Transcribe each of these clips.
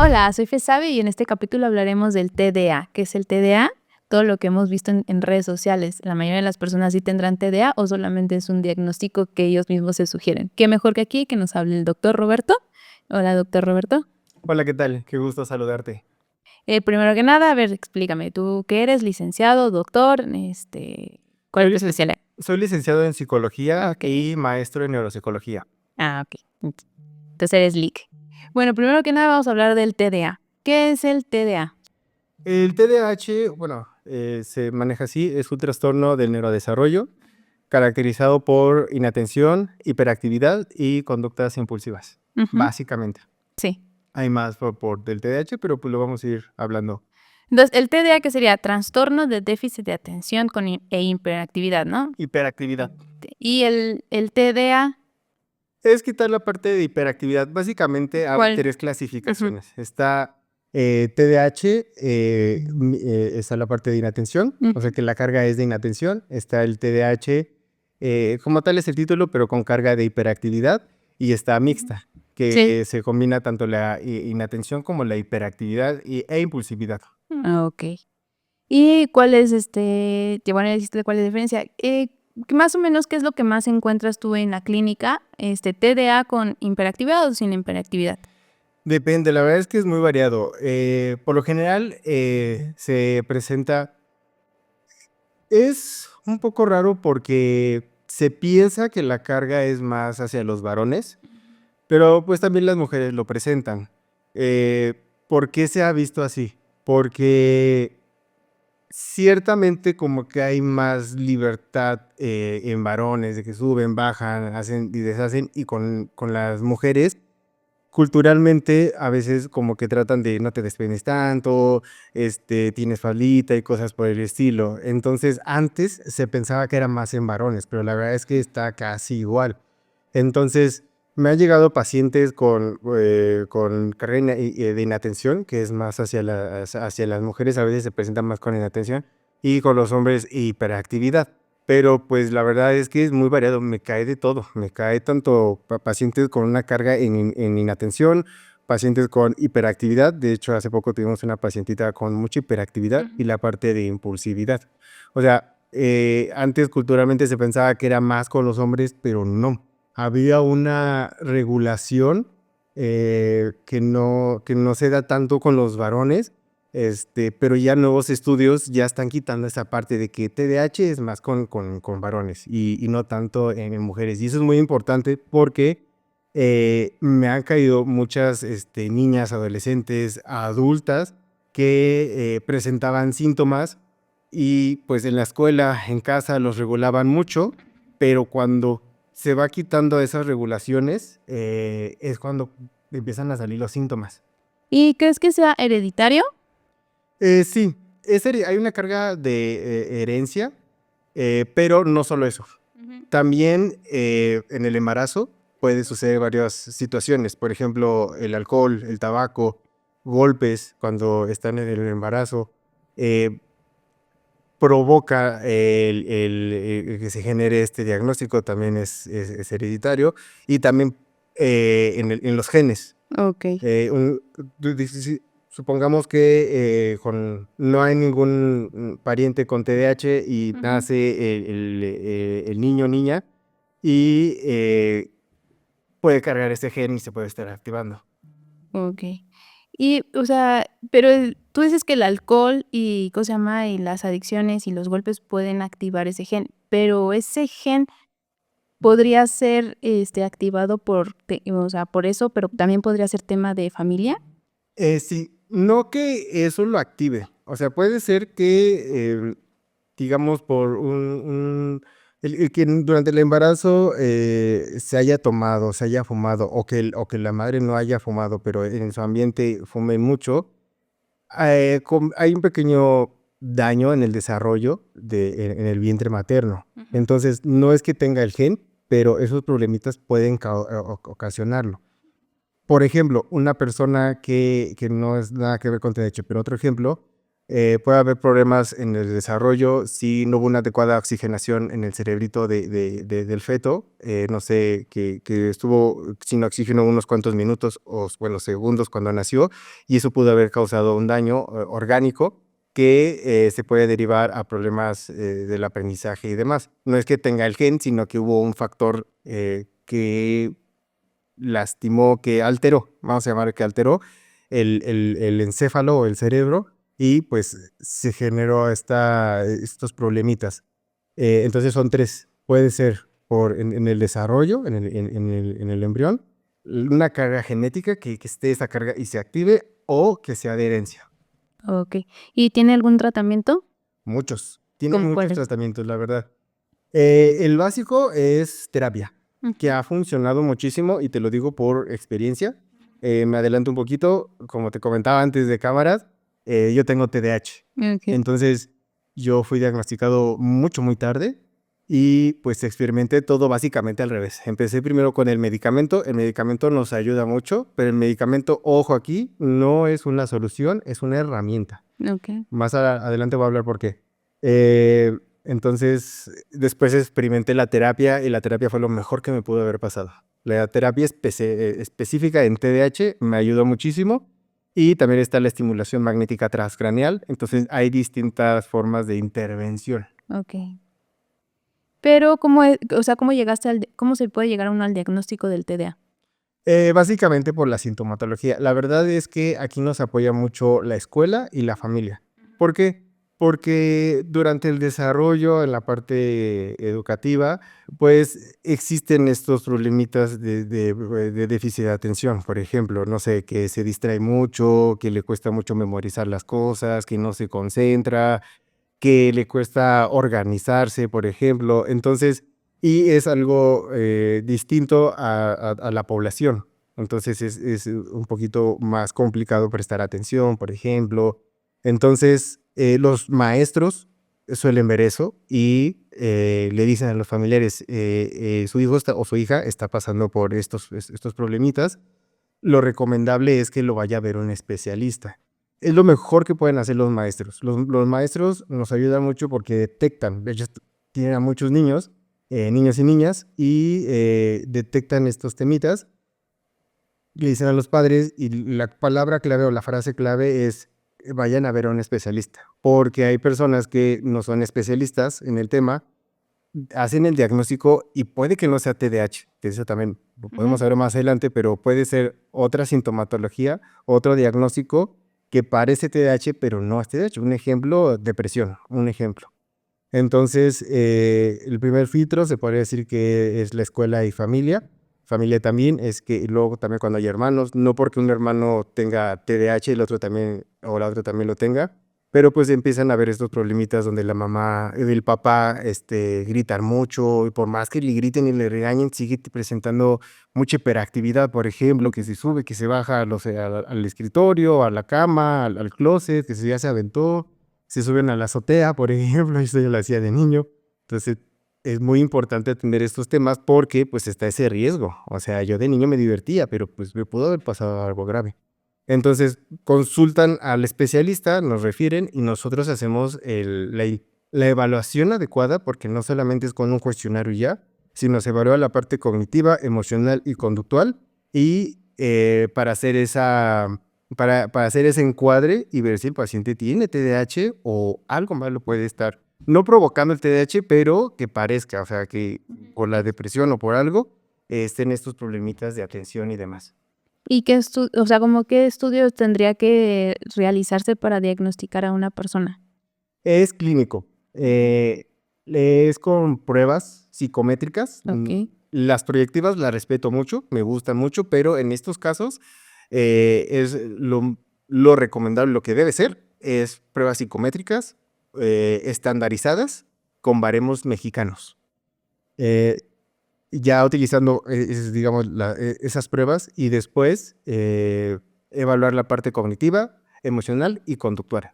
Hola, soy Fesabe y en este capítulo hablaremos del TDA. ¿Qué es el TDA? Todo lo que hemos visto en redes sociales. La mayoría de las personas sí tendrán TDA o solamente es un diagnóstico que ellos mismos se sugieren. ¿Qué mejor que aquí que nos hable el doctor Roberto? Hola, doctor Roberto. Hola, ¿qué tal? Qué gusto saludarte. Primero que nada, a ver, explícame, ¿tú qué eres? ¿Licenciado, doctor? ¿Cuál es tu especialidad? Soy licenciado en psicología Ok. y maestro en neuropsicología. Ok. Entonces eres LIC. Bueno, primero que nada vamos a hablar del TDA. ¿Qué es el TDA? El TDAH, bueno, se maneja así, es un trastorno del neurodesarrollo caracterizado por inatención, hiperactividad y conductas impulsivas, Ujú, básicamente. sí. Hay más por del TDAH, pero pues lo vamos a ir hablando. Entonces, el TDA, ¿qué sería? Trastorno de déficit de atención con hiperactividad, ¿no? Hiperactividad. Y el TDA, Es quitar la parte de hiperactividad. Básicamente hay ¿cuál? tres Ujú, clasificaciones. Está TDAH, está la parte de inatención, o sea ujú, que la carga es de inatención. Está el TDAH, como tal es el título, pero con carga de hiperactividad. Y está mixta, que sí. se combina tanto la inatención como la hiperactividad e impulsividad. Okey. ¿Y cuál es, que bueno, ya dijiste cuál es la diferencia? Más o menos, ¿qué es lo que más encuentras tú en la clínica? ¿TDA con hiperactividad o sin hiperactividad? Depende, la verdad es que es muy variado. Por lo general se presenta. Es un poco raro porque se piensa que la carga es más hacia los varones, pero pues también las mujeres lo presentan. ¿Por qué se ha visto así? Porque ciertamente como que hay más libertad en varones, de que suben, bajan, hacen y deshacen, y con las mujeres culturalmente, a veces como que tratan de no te despeines tanto, tienes faldita y cosas por el estilo. Entonces, antes se pensaba que era más en varones, pero la verdad es que está casi igual. Entonces, me han llegado pacientes con carga de inatención, que es más hacia las mujeres, a veces se presentan más con inatención, y con los hombres hiperactividad. Pero pues la verdad es que es muy variado, me cae de todo, me cae tanto pacientes con una carga en inatención, pacientes con hiperactividad. De hecho, hace poco tuvimos una pacientita con mucha hiperactividad y Ujú. la parte de impulsividad. O sea, antes culturalmente se pensaba que era más con los hombres, pero no. Había una regulación que no se da tanto con los varones, pero ya nuevos estudios ya están quitando esa parte de que TDAH es más con varones y no tanto en mujeres. Y eso es muy importante porque me han caído muchas niñas, adolescentes, adultas que presentaban síntomas y pues en la escuela, en casa los regulaban mucho, pero cuando se va quitando esas regulaciones es cuando empiezan a salir los síntomas. ¿Y crees que sea hereditario? Sí, hay una carga de herencia, pero no solo eso. Ujú. También en el embarazo puede suceder varias situaciones, por ejemplo, el alcohol, el tabaco, golpes cuando están en el embarazo, eh, provoca que se genere este diagnóstico, también es hereditario, y también en los genes. Okey. Tú supongamos que no hay ningún pariente con TDAH y Ujú. nace el niño o niña y puede cargar este gen y se puede estar activando. Okey. Y, o sea, pero tú dices que el alcohol y, ¿cómo se llama? Y las adicciones y los golpes pueden activar ese gen, pero ese gen podría ser, activado o sea, por eso, pero también podría ser tema de familia. Sí, no que eso lo active, o sea, puede ser que, digamos, por el que durante el embarazo se haya tomado, se haya fumado, o que la madre no haya fumado, pero en su ambiente fume mucho, hay un pequeño daño en el desarrollo en el vientre materno. Ujú. Entonces, no es que tenga el gen, pero esos problemitas pueden ocasionarlo. Por ejemplo, una persona que no es nada que ver con TDAH, pero otro ejemplo, Puede haber problemas en el desarrollo si no hubo una adecuada oxigenación en el cerebrito del feto. No sé, que estuvo sin oxígeno unos cuantos minutos o, bueno, segundos cuando nació, y eso pudo haber causado un daño orgánico que se puede derivar a problemas del aprendizaje y demás. No es que tenga el gen, sino que hubo un factor que lastimó, que alteró, vamos a llamar que alteró el encéfalo o el cerebro, y pues se generó estos problemitas. Entonces son tres. Puede ser en el desarrollo, en el embrión, una carga genética que esté esa carga y se active, o que sea de herencia. Okey, ¿y tiene algún tratamiento? Muchos. Tiene ¿Cómo muchos cuáles? tratamientos, la verdad. El básico es terapia, que Ujú. ha funcionado muchísimo, y te lo digo por experiencia. Me adelanto un poquito, como te comentaba antes de cámaras, yo tengo TDAH. Okey, Entonces, yo fui diagnosticado muy tarde, y pues experimenté todo básicamente al revés. Empecé primero con el medicamento nos ayuda mucho, pero el medicamento, ojo aquí, no es una solución, es una herramienta. okey, Más adelante voy a hablar por qué. Eh, entonces, después experimenté la terapia, y la terapia fue lo mejor que me pudo haber pasado. La terapia específica en TDAH me ayudó muchísimo, y también está la estimulación magnética transcraneal. Entonces, hay distintas formas de intervención. okey. Pero, o sea, ¿cómo llegaste cómo se puede llegar a uno al diagnóstico del TDA? Básicamente por la sintomatología. La verdad es que aquí nos apoya mucho la escuela y la familia. ¿Por qué? Porque durante el desarrollo en la parte educativa, pues existen estos problemitas de déficit de atención. Por ejemplo, no sé, que se distrae mucho, que le cuesta mucho memorizar las cosas, que no se concentra, que le cuesta organizarse, por ejemplo. Entonces, y es algo distinto a la población. Entonces, es un poquito más complicado prestar atención, por ejemplo. Entonces, los maestros suelen ver eso, y le dicen a los familiares, su hijo o su hija está pasando por estos problemitas. Lo recomendable es que lo vaya a ver un especialista. Es lo mejor que pueden hacer los maestros. Los maestros nos ayudan mucho porque detectan. Ellos tienen a muchos niños, niños y niñas, y detectan estos temitas. Le dicen a los padres, y la palabra clave o la frase clave es: vayan a ver a un especialista. Porque hay personas que no son especialistas en el tema, hacen el diagnóstico y puede que no sea TDAH, que eso también lo Ujú. podemos saber más adelante, pero puede ser otra sintomatología, otro diagnóstico que parece TDAH, pero no es TDAH. Un ejemplo, depresión, un ejemplo. Entonces, el primer filtro se podría decir que es la escuela y familia. Familia también es que, y luego también cuando hay hermanos, no porque un hermano tenga TDAH, el otro también, o la otra también lo tenga, pero pues empiezan a haber estos problemitas donde la mamá, el papá, gritan mucho, y por más que le griten y le regañen, sigue presentando mucha hiperactividad, por ejemplo, que se sube, que se baja, no sé, al escritorio, a la cama, al closet, que ya se aventó, se suben a la azotea, por ejemplo. Eso yo lo hacía de niño. Entonces, es muy importante atender estos temas porque, pues, está ese riesgo. O sea, yo de niño me divertía, pero, pues, me pudo haber pasado algo grave. Entonces, consultan al especialista, nos refieren, y nosotros hacemos la evaluación adecuada, porque no solamente es con un cuestionario y ya, sino se evalúa la parte cognitiva, emocional y conductual, y para hacer ese encuadre y ver si el paciente tiene TDAH o algo más lo puede estar, no provocando el TDAH, pero que parezca, o sea, que por la depresión o por algo estén estos problemitas de atención y demás. ¿Y o sea, como qué estudios tendría que realizarse para diagnosticar a una persona? Es clínico, es con pruebas psicométricas. Okey. Las proyectivas las respeto mucho, me gustan mucho, pero en estos casos es lo recomendable, lo que debe ser es pruebas psicométricas estandarizadas con baremos mexicanos. Eh, ya utilizando, digamos, esas pruebas, y después evaluar la parte cognitiva, emocional y conductual.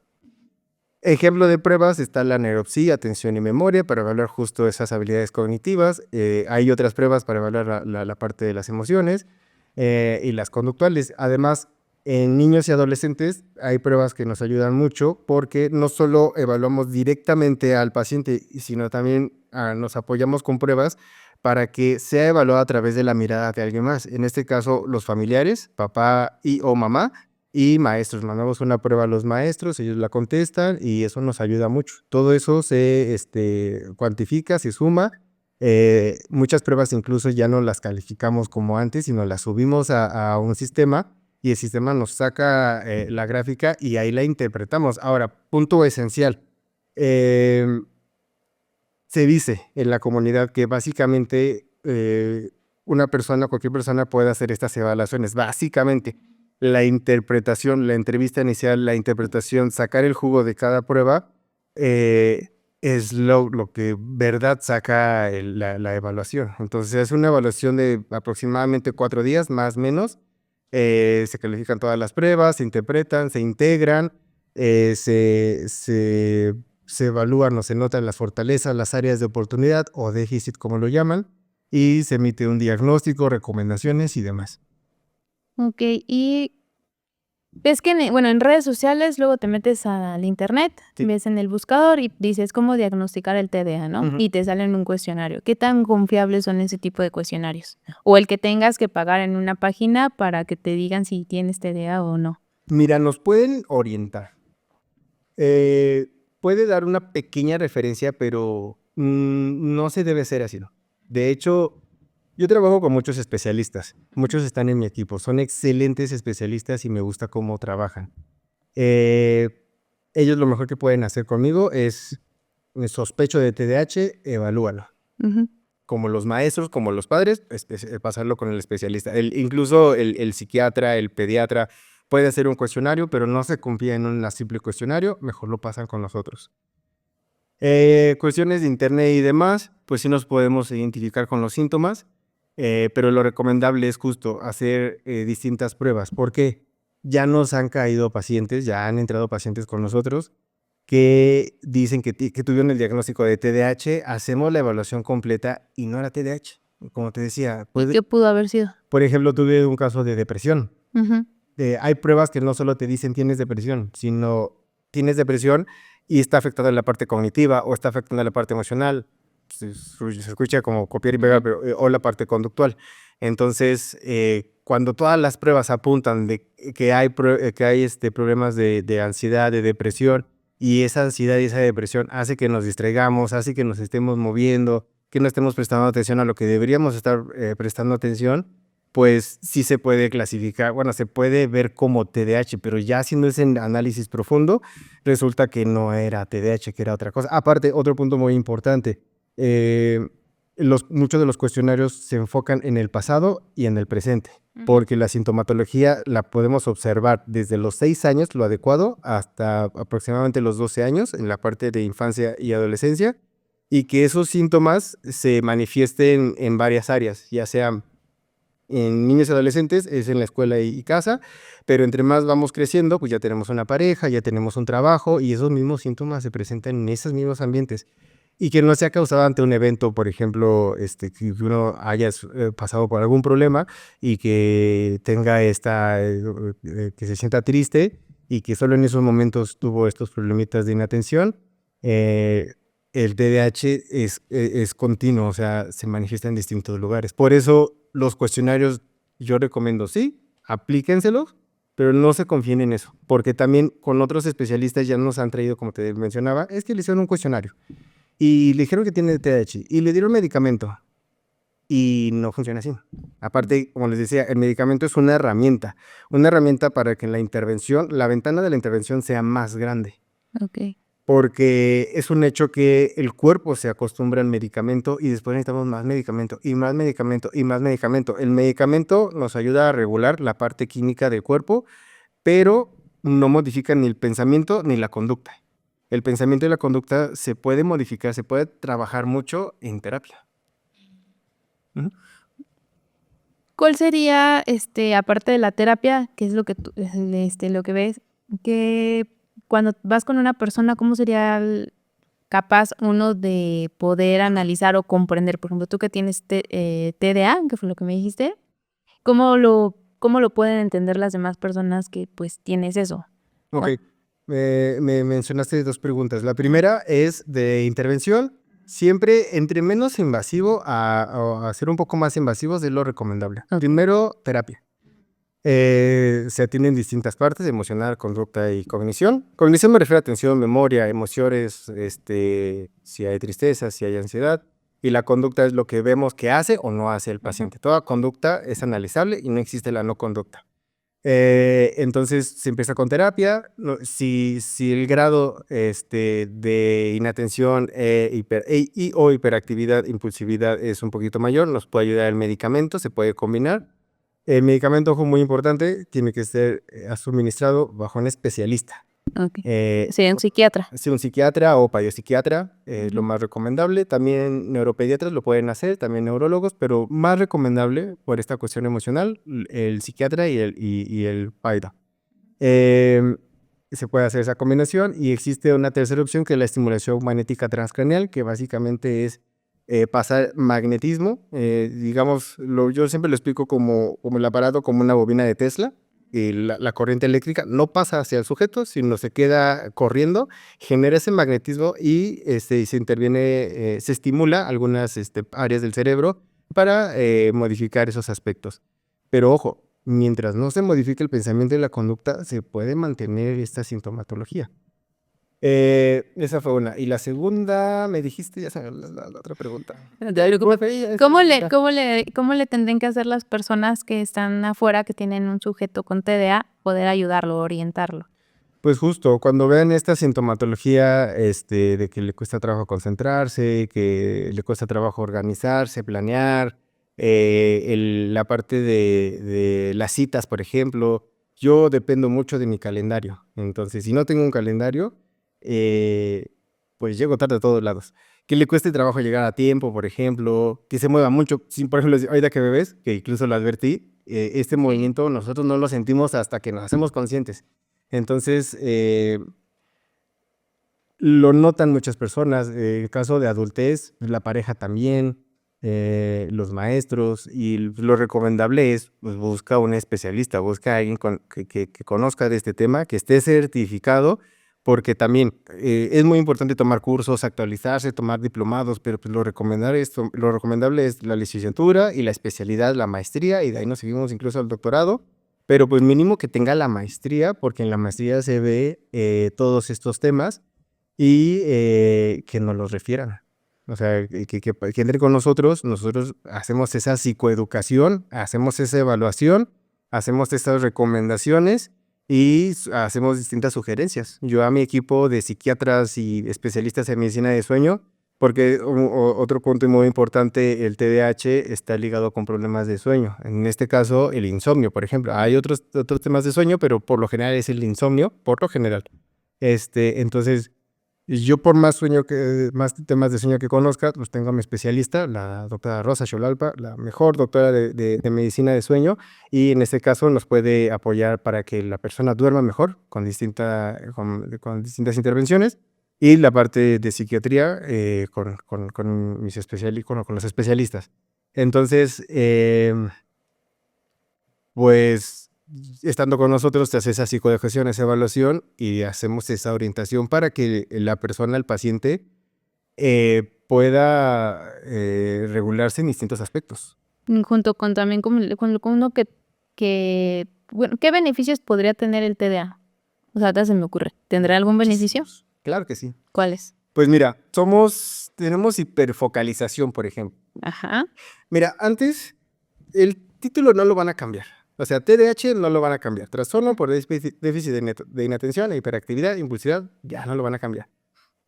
Ejemplo de pruebas está la neuropsia, atención y memoria, para evaluar justo esas habilidades cognitivas. Hay otras pruebas para evaluar la parte de las emociones y las conductuales. Además, En niños y adolescentes hay pruebas que nos ayudan mucho porque no solo evaluamos directamente al paciente, sino también nos apoyamos con pruebas para que sea evaluado a través de la mirada de alguien más. En este caso, los familiares, papá y o mamá y maestros. Mandamos una prueba a los maestros, ellos la contestan y eso nos ayuda mucho. Todo eso se cuantifica, se suma. Muchas pruebas incluso ya no las calificamos como antes, sino las subimos a un sistema y el sistema nos saca la gráfica y ahí la interpretamos. Ahora, punto esencial. Se dice en la comunidad que básicamente una persona, cualquier persona puede hacer estas evaluaciones. Básicamente, la interpretación, la entrevista inicial, la interpretación, sacar el jugo de cada prueba es lo que verdad saca la evaluación. Entonces, es una evaluación de aproximadamente 4 días, más o menos. Se califican todas las pruebas, se interpretan, se integran, se evalúan o se notan las fortalezas, las áreas de oportunidad o déficit, como lo llaman, y se emite un diagnóstico, recomendaciones y demás. Okey, y ves que en redes sociales luego te metes al internet, Sí. ves en el buscador y dices: "¿Cómo diagnosticar el TDA?", ¿no? Ujú. Y te salen un cuestionario. ¿Qué tan confiables son ese tipo de cuestionarios? O el que tengas que pagar en una página para que te digan si tienes TDA o no. Mira, nos pueden orientar. Eh, Puede dar una pequeña referencia, pero no se debe ser así, ¿no? De hecho, yo trabajo con muchos especialistas. Muchos están en mi equipo. Son excelentes especialistas y me gusta cómo trabajan. Eh, Ellos lo mejor que pueden hacer conmigo es, sospecho de TDAH, evalúalo. Ujú. Como los maestros, como los padres, pasarlo con el especialista. Incluso el psiquiatra, el pediatra, puede hacer un cuestionario, pero no se confía en un simple cuestionario, mejor lo pasan con nosotros. Cuestiones de internet y demás, pues sí nos podemos identificar con los síntomas, pero lo recomendable es justo hacer distintas pruebas, porque ya nos han caído pacientes, ya han entrado pacientes con nosotros que dicen que tuvieron el diagnóstico de TDAH, hacemos la evaluación completa y no era TDAH. Como te decía, ¿Y qué pudo haber sido? por ejemplo, tuve un caso de depresión. Ujú. Hay pruebas que no solo te dicen tienes depresión, sino tienes depresión y está afectada la parte cognitiva o está afectando la parte emocional. Se escucha como copiar y pegar, Ujú. pero, o la parte conductual. Entonces, cuando todas las pruebas apuntan de que hay, problemas de ansiedad, de depresión, y esa ansiedad y esa depresión hace que nos distraigamos, hace que nos estemos moviendo, que no estemos prestando atención a lo que deberíamos estar prestando atención, pues sí se puede clasificar, bueno, se puede ver como TDAH, pero ya haciendo ese análisis profundo, resulta que no era TDAH, que era otra cosa. Aparte, otro punto muy importante, eh, muchos de los cuestionarios se enfocan en el pasado y en el presente, Ujú. porque la sintomatología la podemos observar desde los 6 años, lo adecuado, hasta aproximadamente los 12 años, en la parte de infancia y adolescencia, y que esos síntomas se manifiesten en varias áreas, ya sea en niños y adolescentes es en la escuela y casa, pero entre más vamos creciendo, pues ya tenemos una pareja, ya tenemos un trabajo y esos mismos síntomas se presentan en esos mismos ambientes. Y que no sea causado ante un evento, por ejemplo, que uno haya pasado por algún problema y que tenga que se sienta triste y que solo en esos momentos tuvo estos problemitas de inatención. eh, el TDAH es continuo, o sea, se manifiesta en distintos lugares. Por eso los cuestionarios yo recomiendo, sí, aplíquenselos, pero no se confíen en eso, porque también con otros especialistas ya nos han traído, como te mencionaba, es que le hicieron un cuestionario y le dijeron que tiene TDAH y le dieron medicamento y no funciona así. Aparte, como les decía, el medicamento es una herramienta para que la intervención, la ventana de la intervención sea más grande. Okey. Porque es un hecho que el cuerpo se acostumbra al medicamento y después necesitamos más medicamento y más medicamento y más medicamento. El medicamento nos ayuda a regular la parte química del cuerpo, pero no modifica ni el pensamiento ni la conducta. El pensamiento y la conducta se puede modificar, se puede trabajar mucho en terapia. Ujú. ¿Cuál sería, aparte de la terapia, qué es lo que tú, lo que ves, que cuando vas con una persona, cómo sería capaz uno de poder analizar o comprender? Por ejemplo, tú que tienes TDA, que fue lo que me dijiste, ¿cómo lo cómo lo pueden entender las demás personas que, pues, tienes eso? Ok, Cua me mencionaste 2 preguntas. La primera es de intervención. Siempre entre menos invasivo a ser un poco más invasivos es lo recomendable. Okey. Primero, terapia. Se atienden distintas partes, emocional, conducta y cognición. Cognición me refiero a atención, memoria, emociones, si hay tristeza, si hay ansiedad. Y la conducta es lo que vemos que hace o no hace el paciente. Toda conducta es analizable y no existe la no conducta. Entonces se empieza con terapia. Si el grado de inatención o hiperactividad, impulsividad es un poquito mayor, nos puede ayudar el medicamento, se puede combinar. El medicamento, ojo, muy importante, tiene que ser suministrado bajo un especialista. Okey. Eh, Sería un psiquiatra. Sí, un psiquiatra o psiquiatra es lo Ujú. más recomendable. También neuropediatras lo pueden hacer, también neurólogos, pero más recomendable por esta cuestión emocional, el psiquiatra y el PAIDA. Em, Se puede hacer esa combinación y existe una tercera opción que es la estimulación magnética transcraneal, que básicamente es pasar magnetismo. Digamos, yo siempre lo explico como el aparato, como una bobina de Tesla. Y la corriente eléctrica no pasa hacia el sujeto, sino se queda corriendo, genera ese magnetismo y se interviene, se estimula algunas áreas del cerebro para modificar esos aspectos. Pero ojo, mientras no se modifique el pensamiento y la conducta, se puede mantener esta sintomatología. Esa fue una. Y la segunda, me dijiste, ya sabes, la otra pregunta. ¿Cómo le tendrían que hacer las personas que están afuera, que tienen un sujeto con TDA, poder ayudarlo, orientarlo? Pues justo, cuando vean esta sintomatología, de que le cuesta trabajo concentrarse, que le cuesta trabajo organizarse, planear, la parte de las citas, por ejemplo, yo dependo mucho de mi calendario. Entonces, si no tengo un calendario, eh, pues llego tarde a todos lados. Que le cueste trabajo llegar a tiempo, por ejemplo, que se mueva mucho. Si, por ejemplo, ahorita que me ves, que incluso lo advertí, este movimiento nosotros no lo sentimos hasta que nos hacemos conscientes. Entonces, lo notan muchas personas. En el caso de adultez, la pareja también, los maestros, y lo recomendable es, pues, busca un especialista, busca a alguien que conozca de este tema, que esté certificado, porque también es muy importante tomar cursos, actualizarse, tomar diplomados, pero pues, lo recomendable es la licenciatura y la especialidad, la maestría, y de ahí nos seguimos incluso al doctorado. Pero pues mínimo que tenga la maestría, porque en la maestría se ve todos estos temas y que nos los refieran. O sea, que entre con nosotros hacemos esa psicoeducación, hacemos esa evaluación, hacemos estas recomendaciones y hacemos distintas sugerencias. Yo a mi equipo de psiquiatras y especialistas en medicina de sueño, porque otro punto muy importante, el TDAH está ligado con problemas de sueño. En este caso, el insomnio, por ejemplo. Hay otros temas de sueño, pero por lo general es el insomnio, por lo general. Entonces, yo por más temas de sueño que conozca, pues tengo a mi especialista, la doctora Rosa Xolalpa, la mejor doctora de medicina de sueño, y en este caso nos puede apoyar para que la persona duerma mejor con distintas intervenciones. Y la parte de psiquiatría con los especialistas. Entonces, pues, estando con nosotros, te hace esa psicoeducación, esa evaluación y hacemos esa orientación para que la persona, el paciente, pueda regularse en distintos aspectos. Junto con también con uno bueno, ¿qué beneficios podría tener el TDA? O sea, ahorita se me ocurre, ¿tendrá algún beneficio? Muchísimos. Claro que sí. ¿Cuáles? Pues mira, tenemos hiperfocalización, por ejemplo. Ajá. Mira, antes el título no lo van a cambiar. O sea, TDAH no lo van a cambiar. Trastorno por déficit de inatención e hiperactividad, impulsividad, ya no lo van a cambiar.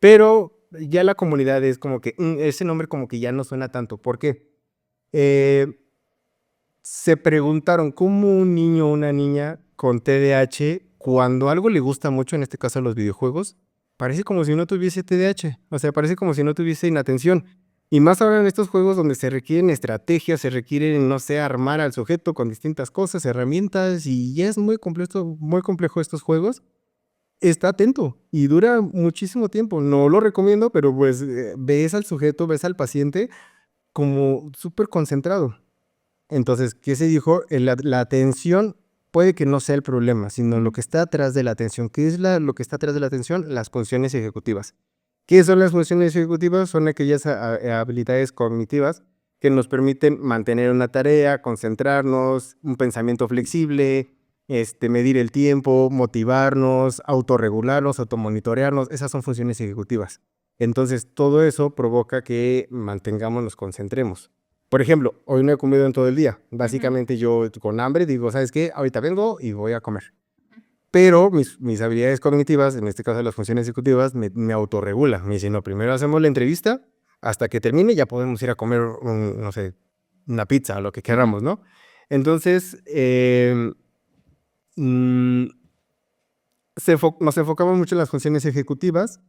Pero ya la comunidad es como que ese nombre como que ya no suena tanto. ¿Por qué? Se preguntaron cómo un niño o una niña con TDAH, cuando algo le gusta mucho, en este caso los videojuegos, parece como si no tuviese TDAH. O sea, parece como si no tuviese inatención. Y más ahora en estos juegos donde se requieren estrategias, se requieren, no sé, armar al sujeto con distintas cosas, herramientas, y ya es muy complejo estos juegos. Está atento y dura muchísimo tiempo. No lo recomiendo, pero pues ves al sujeto, ves al paciente como súper concentrado. Entonces, ¿qué se dijo? La atención puede que no sea el problema, sino lo que está atrás de la atención. ¿Qué es lo que está atrás de la atención? Las funciones ejecutivas. ¿Qué son las funciones ejecutivas? Son aquellas habilidades cognitivas que nos permiten mantener una tarea, concentrarnos, un pensamiento flexible, medir el tiempo, motivarnos, autorregularnos, automonitorearnos. Esas son funciones ejecutivas. Entonces, todo eso provoca que nos concentremos. Por ejemplo, hoy no he comido en todo el día. Básicamente yo con hambre digo, ¿sabes qué? Ahorita vengo y voy a comer. Pero mis habilidades cognitivas, en este caso las funciones ejecutivas, me autorregulan. Me dicen, no, primero hacemos la entrevista, hasta que termine ya podemos ir a comer, no sé, una pizza o lo que queramos, ¿no? Entonces, mm, nos enfocamos mucho en las funciones ejecutivas.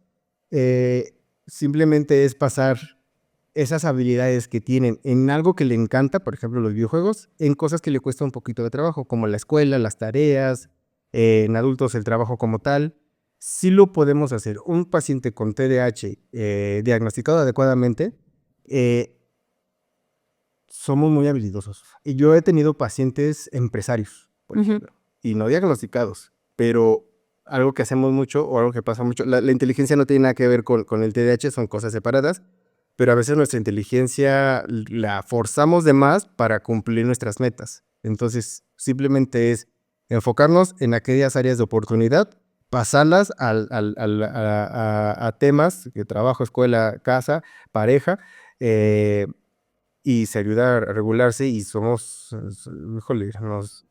Simplemente es pasar esas habilidades que tienen en algo que le encanta, por ejemplo, los videojuegos, en cosas que le cuesta un poquito de trabajo, como la escuela, las tareas, en adultos el trabajo como tal. Sí lo podemos hacer. Un paciente con TDAH diagnosticado adecuadamente, somos muy habilidosos. Y yo he tenido pacientes empresarios, por ejemplo, y no diagnosticados, pero algo que hacemos mucho o algo que pasa mucho, la inteligencia no tiene nada que ver con el TDAH, son cosas separadas, pero a veces nuestra inteligencia la forzamos de más para cumplir nuestras metas. Entonces, simplemente es enfocarnos en aquellas áreas de oportunidad, pasarlas a temas de trabajo, escuela, casa, pareja, y se ayuda a regularse y híjole,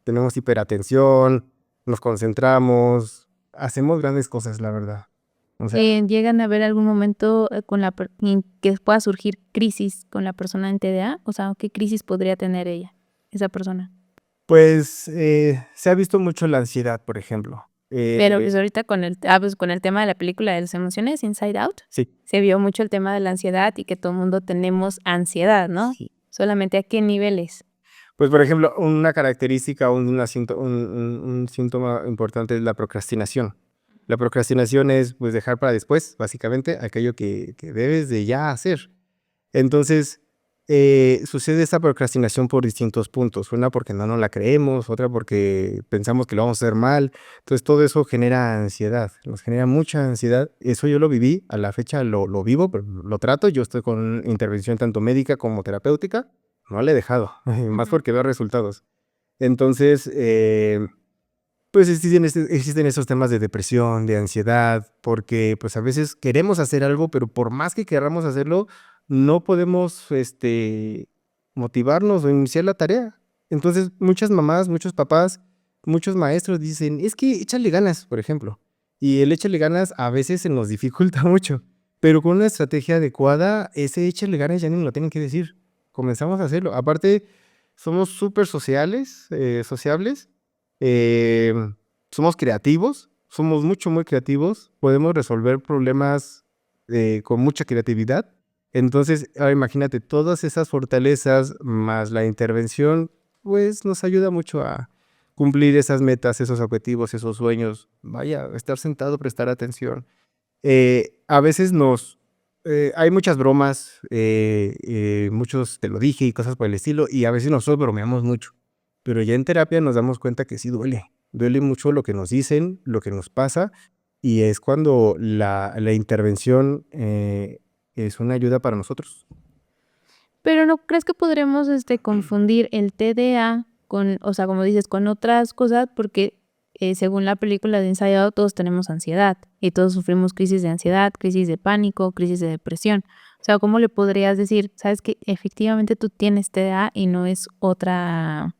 tenemos hiperatención, nos concentramos, hacemos grandes cosas, la verdad. O sea, ¿Llegan a ver algún momento en que pueda surgir crisis con la persona en TDA? O sea, ¿qué crisis podría tener esa persona? pues se ha visto mucho la ansiedad, por ejemplo. Pero pues ahorita pues con el tema de la película de las emociones, Inside Out, Sí, se vio mucho el tema de la ansiedad y que todo el mundo tenemos ansiedad, ¿no? sí. Solamente a qué niveles. Pues, por ejemplo, una característica, un síntoma importante es la procrastinación. La procrastinación es, pues, dejar para después, básicamente, aquello que debes de ya hacer. Entonces, sucede esta procrastinación por distintos puntos. Una porque no nos la creemos, otra porque pensamos que lo vamos a hacer mal. Entonces, todo eso genera ansiedad, nos genera mucha ansiedad. Eso yo lo viví, a la fecha lo vivo, pero lo trato. Yo estoy con intervención tanto médica como terapéutica. No la he dejado, más porque veo resultados. Entonces, pues existen esos temas de depresión, de ansiedad, porque pues a veces queremos hacer algo, pero por más que queramos hacerlo, no podemos motivarnos o iniciar la tarea. Entonces, muchas mamás, muchos papás, muchos maestros dicen, es que échale ganas, por ejemplo. Y el échale ganas a veces se nos dificulta mucho, pero con una estrategia adecuada, ese échale ganas ya ni lo tienen que decir. Comenzamos a hacerlo. Aparte, somos súper sociables. Eh, Somos creativos, somos muy creativos, podemos resolver problemas con mucha creatividad. Entonces, ahora imagínate, todas esas fortalezas más la intervención, pues nos ayuda mucho a cumplir esas metas, esos objetivos, esos sueños. Vaya, estar sentado, prestar atención. A veces hay muchas bromas, muchos te lo dije y cosas por el estilo, y a veces nosotros bromeamos mucho, pero ya en terapia nos damos cuenta que sí duele mucho lo que nos dicen, lo que nos pasa, y es cuando la intervención es una ayuda para nosotros. Pero, ¿no crees que podremos, confundir el TDA con, o sea, como dices, con otras cosas? Porque, según la película de Inside Out, todos tenemos ansiedad y todos sufrimos crisis de ansiedad, crisis de pánico, crisis de depresión. O sea, ¿cómo le podrías decir, sabes que efectivamente tú tienes TDA y no es otra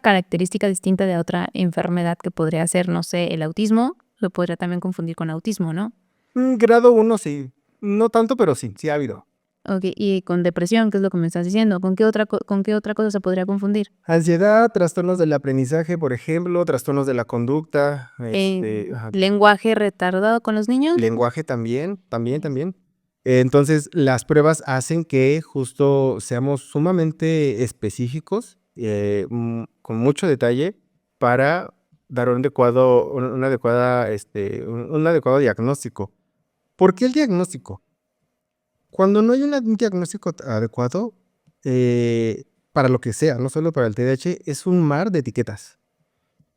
característica distinta de otra enfermedad que podría ser, no sé, el autismo? Lo podría también confundir con autismo, ¿no? Grado 1 sí, no tanto, pero sí ha habido. Okey, y con depresión, ¿qué es lo que me estás diciendo? ¿Con qué otra cosa se podría confundir? Ansiedad, trastornos del aprendizaje, por ejemplo, trastornos de la conducta, ajá. ¿Lenguaje retardado con los niños? Lenguaje también. Entonces, las pruebas hacen que justo seamos sumamente específicos, con mucho detalle para dar un adecuado diagnóstico. ¿Por qué el diagnóstico? Cuando no hay un diagnóstico adecuado, para lo que sea, no solo para el TDAH, es un mar de etiquetas.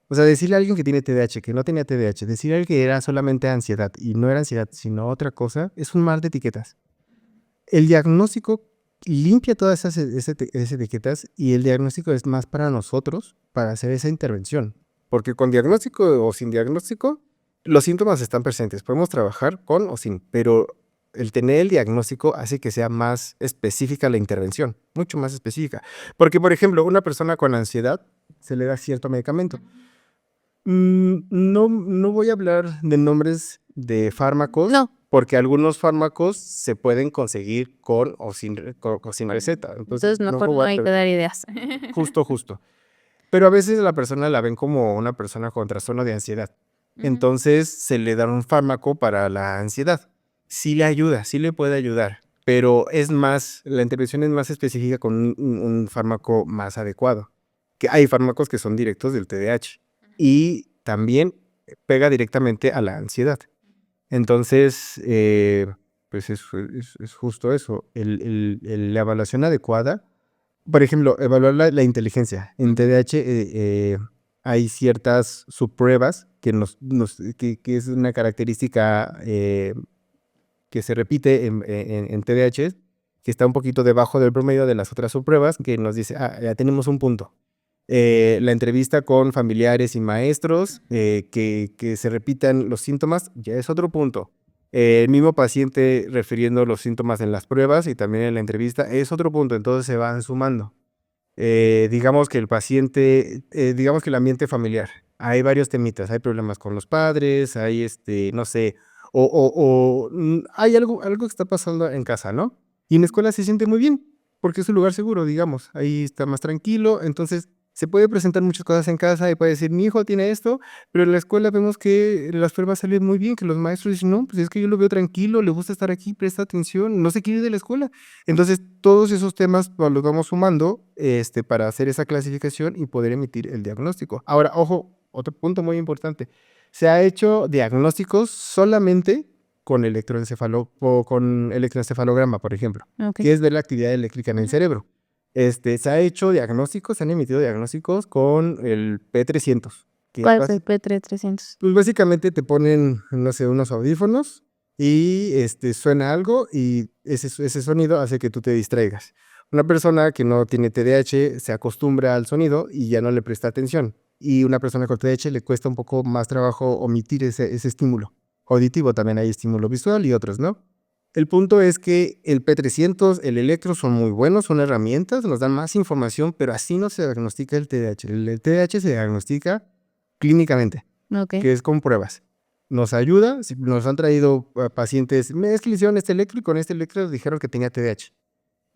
O sea, decirle a alguien que tiene TDAH, que no tenía TDAH, decirle a alguien que era solamente ansiedad y no era ansiedad, sino otra cosa, es un mar de etiquetas. El diagnóstico limpia todas esas etiquetas y el diagnóstico es más para nosotros, para hacer esa intervención. Porque con diagnóstico o sin diagnóstico, los síntomas están presentes. Podemos trabajar con o sin, pero el tener el diagnóstico hace que sea más específica la intervención, mucho más específica. Porque, por ejemplo, una persona con ansiedad se le da cierto medicamento. No voy a hablar de nombres de fármacos, No. porque algunos fármacos se pueden conseguir con o sin receta. Entonces no mejor lo no voy a hay que dar ideas. justo. Pero a veces la persona la ven como una persona con trastorno de ansiedad. Ujú. Entonces se le da un fármaco para la ansiedad. Sí le ayuda, sí le puede ayudar, pero es más, la intervención es más específica con un fármaco más adecuado. Que hay fármacos que son directos del TDAH y también pega directamente a la ansiedad. Entonces, pues es justo eso. La evaluación adecuada, por ejemplo, evaluar la inteligencia. En TDAH hay ciertas subpruebas que es una característica que se repite en TDAH, que está un poquito debajo del promedio de las otras subpruebas, que nos dice, ya tenemos un punto. La entrevista con familiares y maestros, que se repitan los síntomas, ya es otro punto. El mismo paciente refiriendo los síntomas en las pruebas y también en la entrevista es otro punto, entonces se van sumando. Digamos que el paciente, digamos que el ambiente familiar, hay varios temitas, hay problemas con los padres, hay no sé, hay algo que está pasando en casa, ¿no? Y en la escuela se siente muy bien, porque es un lugar seguro, digamos, ahí está más tranquilo, entonces se puede presentar muchas cosas en casa y puede decir, mi hijo tiene esto, pero en la escuela vemos que las pruebas salen muy bien, que los maestros dicen, no, pues es que yo lo veo tranquilo, le gusta estar aquí, presta atención, no se quiere ir de la escuela. Entonces, todos esos temas los vamos sumando para hacer esa clasificación y poder emitir el diagnóstico. Ahora, ojo, otro punto muy importante. Se ha hecho diagnósticos solamente con o con electroencefalograma, por ejemplo, Ok. que es ver la actividad eléctrica en el cerebro. Se ha hecho diagnósticos, se han emitido diagnósticos con el P300, que es ¿Cuál es el P300? pues básicamente te ponen, no sé, unos audífonos y suena algo y ese sonido hace que tú te distraigas. Una persona que no tiene TDAH se acostumbra al sonido y ya no le presta atención. Y una persona con TDAH le cuesta un poco más trabajo omitir ese estímulo. Auditivo también hay estímulo visual y otros, ¿no? El punto es que el P300, el electro son muy buenos, son herramientas, nos dan más información, pero así no se diagnostica el TDAH. El TDAH se diagnostica clínicamente, Ok. que es con pruebas. Nos ayuda, nos han traído pacientes, es que le hicieron este electro y con este electro dijeron que tenía TDAH.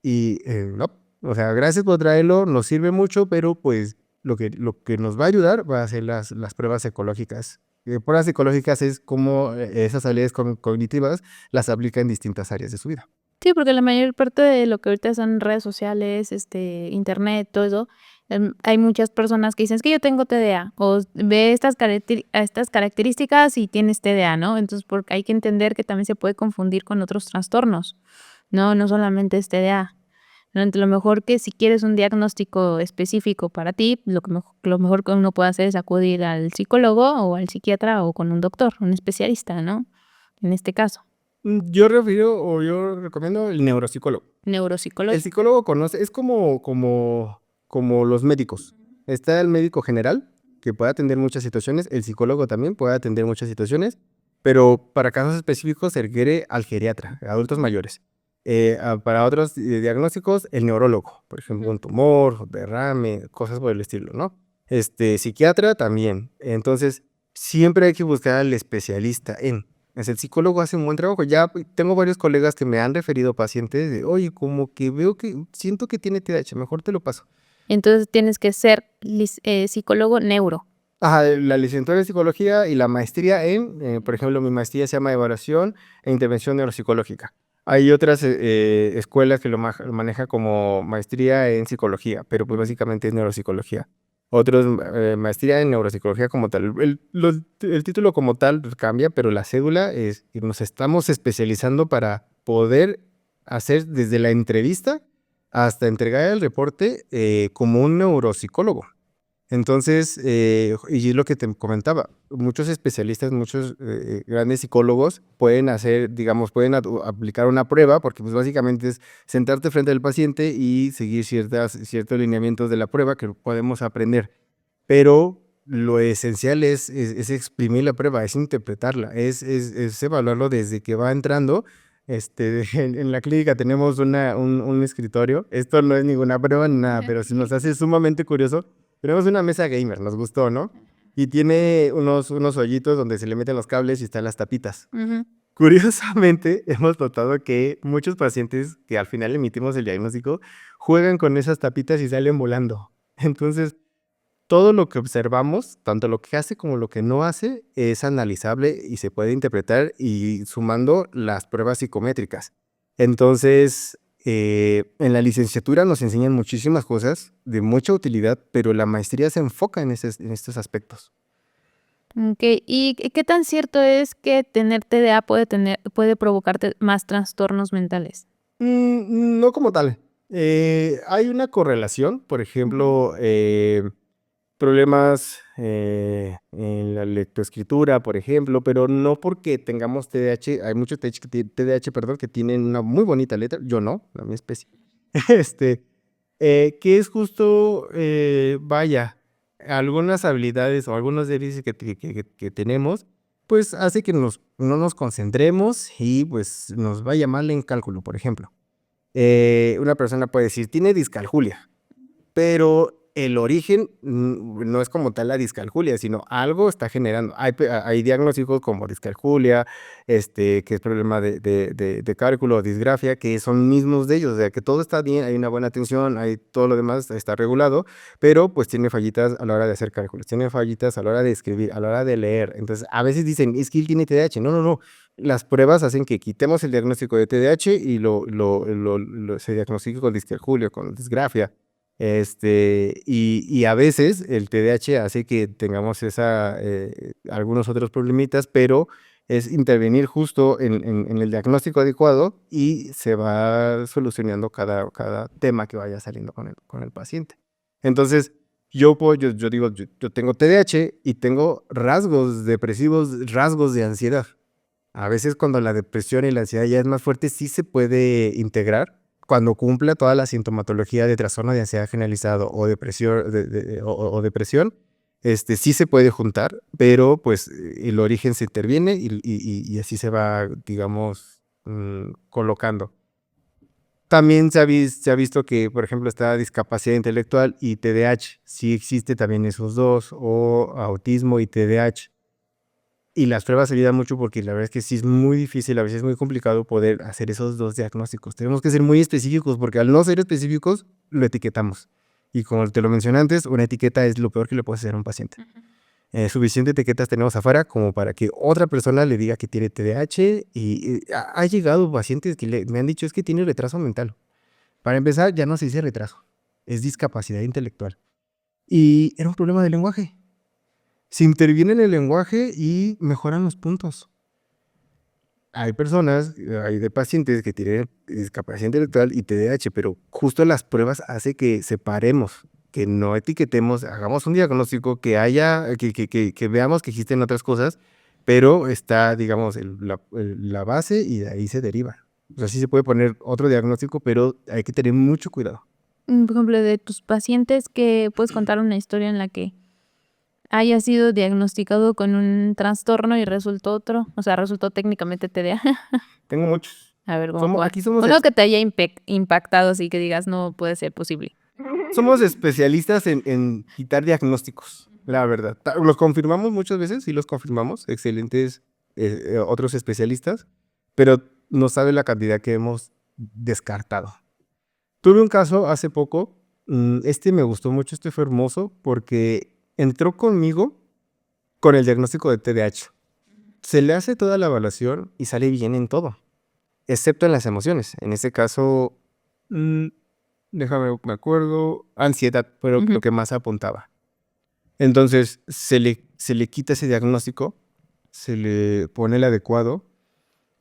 Y no, o sea, gracias por traerlo, nos sirve mucho, pero pues lo que nos va a ayudar va a ser las pruebas ecológicas. Pruebas ecológicas es como esas habilidades cognitivas las aplica en distintas áreas de su vida. Sí, porque la mayor parte de lo que ahorita son redes sociales, internet, todo eso, hay muchas personas que dicen: "Es que yo tengo TDA", o ve estas características y tienes TDA, ¿no? Entonces, porque hay que entender que también se puede confundir con otros trastornos, ¿no? No solamente es TDA, ¿no? Entonces, lo mejor que si quieres un diagnóstico específico para ti, lo mejor que uno puede hacer es acudir al psicólogo o al psiquiatra o con un doctor, un especialista, ¿no? En este caso, Yo recomiendo el neuropsicólogo. El neuropsicológico. psicólogo conoce, es como los médicos. Está el médico general, que puede atender muchas situaciones, el psicólogo también puede atender muchas situaciones, pero para casos específicos se requiere al geriatra, adultos mayores. Para otros diagnósticos, el neurólogo, por ejemplo, un tumor, derrame, cosas por el estilo, ¿no? Psiquiatra también. Entonces, siempre hay que buscar al especialista en. El psicólogo hace un buen trabajo. Ya tengo varios colegas que me han referido pacientes de, oye, como que veo que siento que tiene TDAH, mejor te lo paso. Entonces tienes que ser psicólogo neuro. Ajá, la licenciatura en psicología y la maestría por ejemplo, mi maestría se llama Evaluación e Intervención Neuropsicológica. Hay otras escuelas que lo manejan como maestría en psicología, pero pues básicamente es neuropsicología. Otros, maestría en neuropsicología como tal. El título como tal pues, cambia, pero la cédula es que nos estamos especializando para poder hacer desde la entrevista hasta entregar el reporte como un neuropsicólogo. Entonces, y es lo que te comentaba, muchos especialistas, muchos grandes psicólogos pueden hacer, digamos, pueden aplicar una prueba, porque pues básicamente es sentarte frente al paciente y seguir ciertos lineamientos de la prueba que podemos aprender. Pero lo esencial es exprimir la prueba, es interpretarla, es evaluarlo desde que va entrando. En la clínica tenemos un escritorio, esto no es ninguna prueba ni nada, pero se nos hace sumamente curioso. Tenemos una mesa gamer, nos gustó, ¿no? Y tiene unos hoyitos donde se le meten los cables y están las tapitas. Ujú. Curiosamente, hemos notado que muchos pacientes que al final emitimos el diagnóstico juegan con esas tapitas y salen volando. Entonces, todo lo que observamos, tanto lo que hace como lo que no hace, es analizable y se puede interpretar y sumando las pruebas psicométricas. Entonces, en la licenciatura nos enseñan muchísimas cosas de mucha utilidad, pero la maestría se enfoca en estos aspectos. Okey, ¿y qué tan cierto es que tener TDA puede provocarte más trastornos mentales? No como tal. Hay una correlación, por Ujú. ejemplo, problemas en la lectoescritura, por ejemplo, pero no porque tengamos TDAH. Hay muchos TDAH, perdón, que tienen una muy bonita letra. Yo no, la mía es pésima. Este, que es justo, vaya, algunas habilidades o algunos déficits que tenemos, pues hace que no nos concentremos y pues nos vaya mal en cálculo, por ejemplo. Una persona puede decir, tiene discalculia, pero el origen no es como tal la discalculia, sino algo está generando. Hay diagnósticos como discalculia, que es problema de cálculo o disgrafia, que son mismos de ellos, o sea, que todo está bien, hay una buena atención, hay todo lo demás está regulado, pero pues tiene fallitas a la hora de hacer cálculos, tiene fallitas a la hora de escribir, a la hora de leer. Entonces, a veces dicen, es que él tiene TDAH. No, no, no. Las pruebas hacen que quitemos el diagnóstico de TDAH y se diagnostique con discalculia, con disgrafia. Y a veces el TDAH hace que tengamos algunos otros problemitas, pero es intervenir justo en el diagnóstico adecuado y se va solucionando cada tema que vaya saliendo con el paciente. Entonces, yo digo, yo tengo TDAH y tengo rasgos depresivos, rasgos de ansiedad. A veces cuando la depresión y la ansiedad ya es más fuerte, sí se puede integrar cuando cumpla toda la sintomatología de trastorno de ansiedad generalizado o depresión, o depresión, sí se puede juntar, pero pues el origen se interviene y así se va, digamos, colocando. También se ha visto que, por ejemplo, está discapacidad intelectual y TDAH. Sí existe también esos dos, o autismo y TDAH. Y las pruebas ayudan mucho porque la verdad es que sí es muy difícil, a veces es muy complicado poder hacer esos 2 diagnósticos. Tenemos que ser muy específicos porque al no ser específicos, lo etiquetamos. Y como te lo mencioné antes, una etiqueta es lo peor que le puedes hacer a un paciente. Ujú. Suficiente etiquetas tenemos afuera como para que otra persona le diga que tiene TDAH y ha llegado pacientes que me han dicho es que tiene retraso mental. Para empezar, ya no se dice retraso, es discapacidad intelectual. Y era un problema de lenguaje. Se interviene en el lenguaje y mejoran los puntos. Hay personas, hay de pacientes que tienen discapacidad intelectual y TDAH, pero justo las pruebas hace que separemos, que no etiquetemos, hagamos un diagnóstico, que veamos que existen otras cosas, pero está, digamos, la base y de ahí se deriva. O sea, sí se puede poner otro diagnóstico, pero hay que tener mucho cuidado. Por ejemplo, de tus pacientes, ¿que puedes contar una historia en la que haya sido diagnosticado con un trastorno y resultó otro? O sea, resultó técnicamente TDA. Tengo muchos. A ver, ¿cómo cuál? Aquí somos, Uno que te haya impactado, así que digas: "No puede ser posible". somos especialistas en quitar diagnósticos, la verdad. Los confirmamos muchas veces, sí los confirmamos, excelentes otros especialistas, pero no sabe la cantidad que hemos descartado. Tuve un caso hace poco, me gustó mucho, fue hermoso porque entró conmigo con el diagnóstico de TDAH. Se le hace toda la evaluación y sale bien en todo, excepto en las emociones. En este caso, mm, me acuerdo, ansiedad fue lo Ujú. que más apuntaba. Entonces, se le quita ese diagnóstico, se le pone el adecuado.